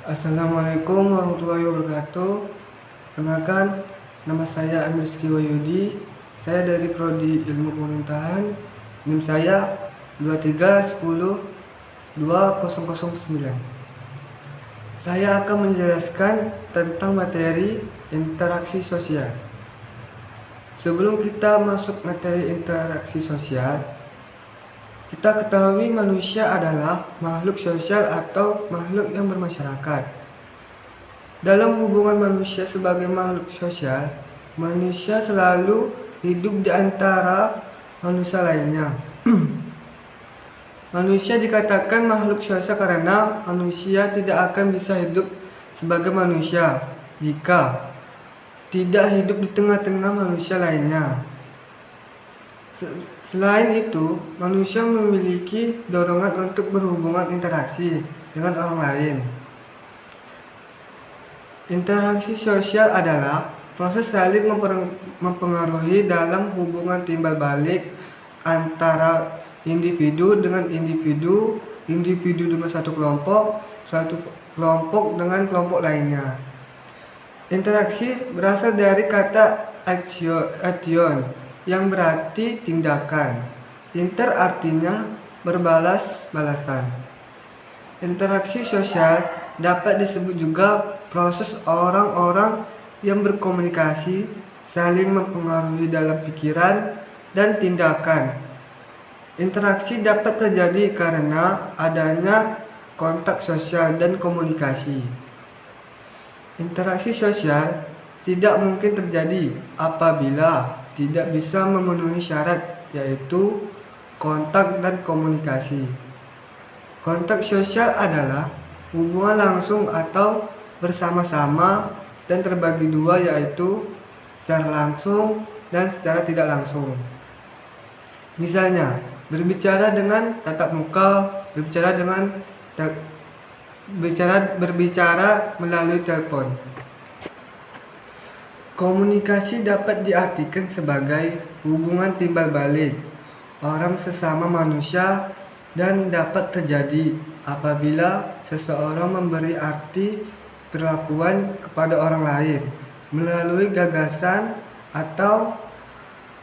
Assalamualaikum warahmatullahi wabarakatuh. Kenalkan, nama saya Amir Rizky Wahyudi. Saya dari Prodi Ilmu Pemerintahan. NIM saya 23102009. Saya akan menjelaskan tentang materi interaksi sosial. Sebelum kita masuk materi interaksi sosial, kita ketahui manusia adalah makhluk sosial atau makhluk yang bermasyarakat. Dalam hubungan manusia sebagai makhluk sosial, manusia selalu hidup di antara manusia lainnya. Manusia dikatakan makhluk sosial karena manusia tidak akan bisa hidup sebagai manusia jika tidak hidup di tengah-tengah manusia lainnya. Selain itu, manusia memiliki dorongan untuk berhubungan interaksi dengan orang lain. Interaksi sosial adalah proses saling mempengaruhi dalam hubungan timbal balik antara individu dengan individu, individu dengan satu kelompok dengan kelompok lainnya. Interaksi berasal dari kata action yang berarti tindakan. Inter artinya berbalas-balasan. Interaksi sosial dapat disebut juga proses orang-orang yang berkomunikasi, saling mempengaruhi dalam pikiran dan tindakan. Interaksi dapat terjadi karena adanya kontak sosial dan komunikasi. Interaksi sosial tidak mungkin terjadi apabila tidak bisa memenuhi syarat, yaitu kontak dan komunikasi. Kontak sosial adalah hubungan langsung atau bersama-sama dan terbagi dua, yaitu secara langsung dan secara tidak langsung. Misalnya, berbicara dengan tatap muka, berbicara melalui telepon. Komunikasi dapat diartikan sebagai hubungan timbal balik orang sesama manusia dan dapat terjadi apabila seseorang memberi arti perlakuan kepada orang lain melalui gagasan atau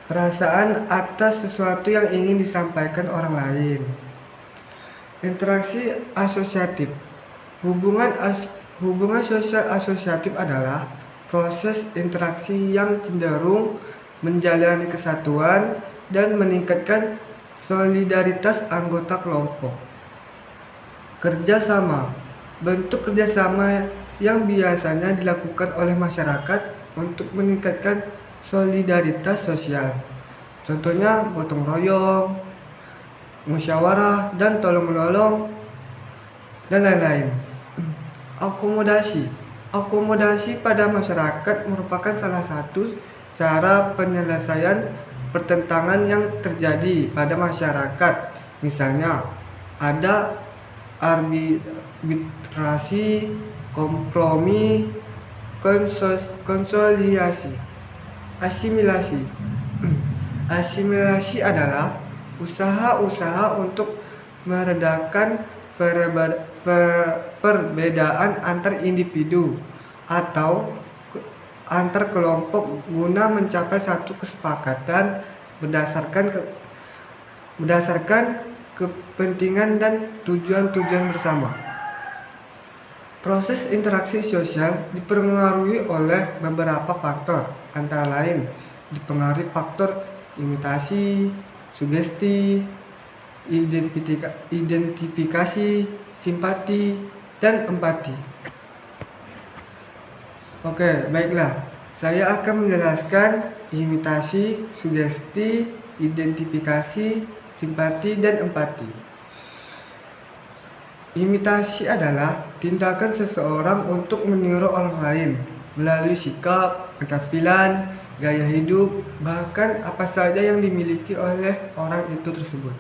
perasaan atas sesuatu yang ingin disampaikan orang lain. Interaksi asosiatif. Hubungan sosial asosiatif adalah proses interaksi yang cenderung menjalani kesatuan dan meningkatkan solidaritas anggota kelompok. Kerjasama. Bentuk kerjasama yang biasanya dilakukan oleh masyarakat untuk meningkatkan solidaritas sosial. Contohnya gotong royong, musyawarah, dan tolong-menolong, dan lain-lain. Akomodasi pada masyarakat merupakan salah satu cara penyelesaian pertentangan yang terjadi pada masyarakat. Misalnya, ada arbitrasi, kompromi, konsolidasi, asimilasi. Asimilasi adalah usaha-usaha untuk meredakan perbedaan antar individu atau antar kelompok guna mencapai satu kesepakatan berdasarkan kepentingan dan tujuan-tujuan bersama. Proses interaksi sosial dipengaruhi oleh beberapa faktor, antara lain dipengaruhi faktor imitasi, sugesti, identifikasi, simpati, dan empati. Oke, baiklah. Saya akan menjelaskan imitasi, sugesti, identifikasi, simpati, dan empati. Imitasi adalah tindakan seseorang untuk meniru orang lain melalui sikap, penampilan, gaya hidup, bahkan apa saja yang dimiliki oleh orang itu tersebut.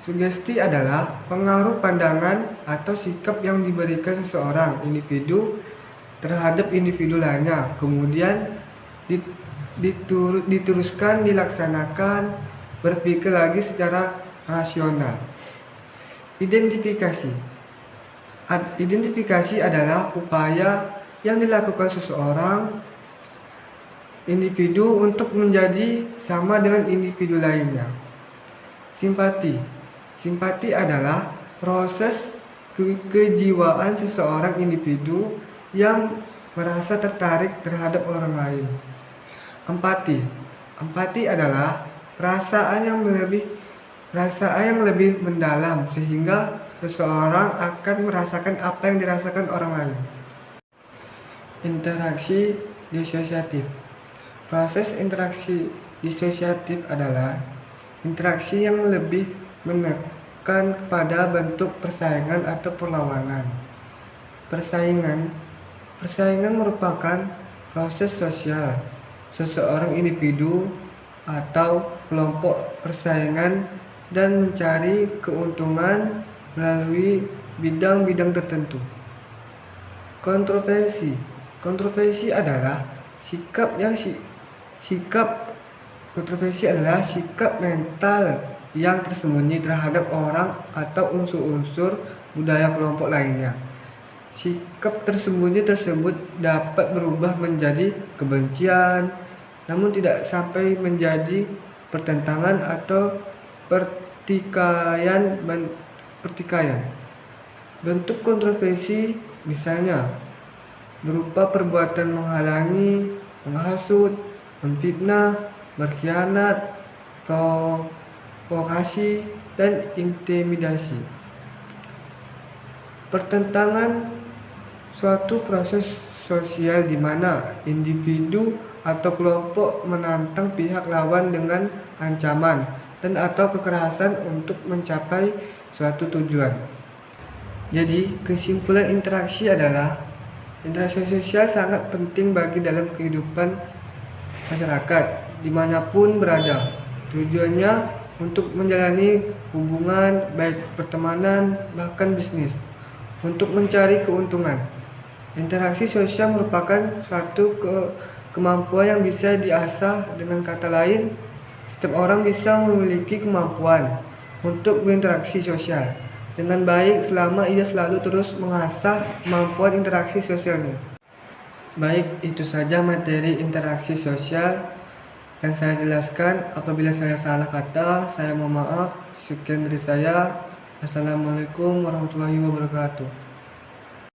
Sugesti adalah pengaruh pandangan atau sikap yang diberikan seseorang individu terhadap individu lainnya, kemudian diteruskan, dilaksanakan, berpikir lagi secara rasional. Identifikasi Identifikasi adalah upaya yang dilakukan seseorang individu untuk menjadi sama dengan individu lainnya. Simpati. Simpati adalah proses kejiwaan seseorang individu yang merasa tertarik terhadap orang lain. Empati. Empati adalah perasaan yang lebih mendalam sehingga seseorang akan merasakan apa yang dirasakan orang lain. Interaksi disosiatif. Proses interaksi disosiatif adalah interaksi yang lebih menekan kepada bentuk persaingan atau perlawanan. Persaingan merupakan proses sosial. Seseorang individu atau kelompok persaingan dan mencari keuntungan melalui bidang-bidang tertentu. Kontroversi adalah sikap mental yang tersembunyi terhadap orang atau unsur-unsur budaya kelompok lainnya. Sikap tersembunyi tersebut dapat berubah menjadi kebencian, namun tidak sampai menjadi pertentangan atau pertikaian. Bentuk kontroversi misalnya berupa perbuatan menghalangi, menghasut, menfitnah, berkhianat, provokasi, dan intimidasi. Pertentangan suatu proses sosial di mana individu atau kelompok menantang pihak lawan dengan ancaman dan atau kekerasan untuk mencapai suatu tujuan. Jadi, kesimpulan interaksi adalah interaksi sosial sangat penting bagi dalam kehidupan masyarakat dimanapun berada. Tujuannya untuk menjalani hubungan, baik pertemanan, bahkan bisnis, untuk mencari keuntungan. Interaksi sosial merupakan suatu kemampuan yang bisa diasah. Dengan kata lain, setiap orang bisa memiliki kemampuan untuk berinteraksi sosial dengan baik selama ia selalu terus mengasah kemampuan interaksi sosialnya. Baik, itu saja materi interaksi sosial yang saya jelaskan. Apabila saya salah kata, saya mohon maaf. Sekian dari saya. Assalamualaikum warahmatullahi wabarakatuh.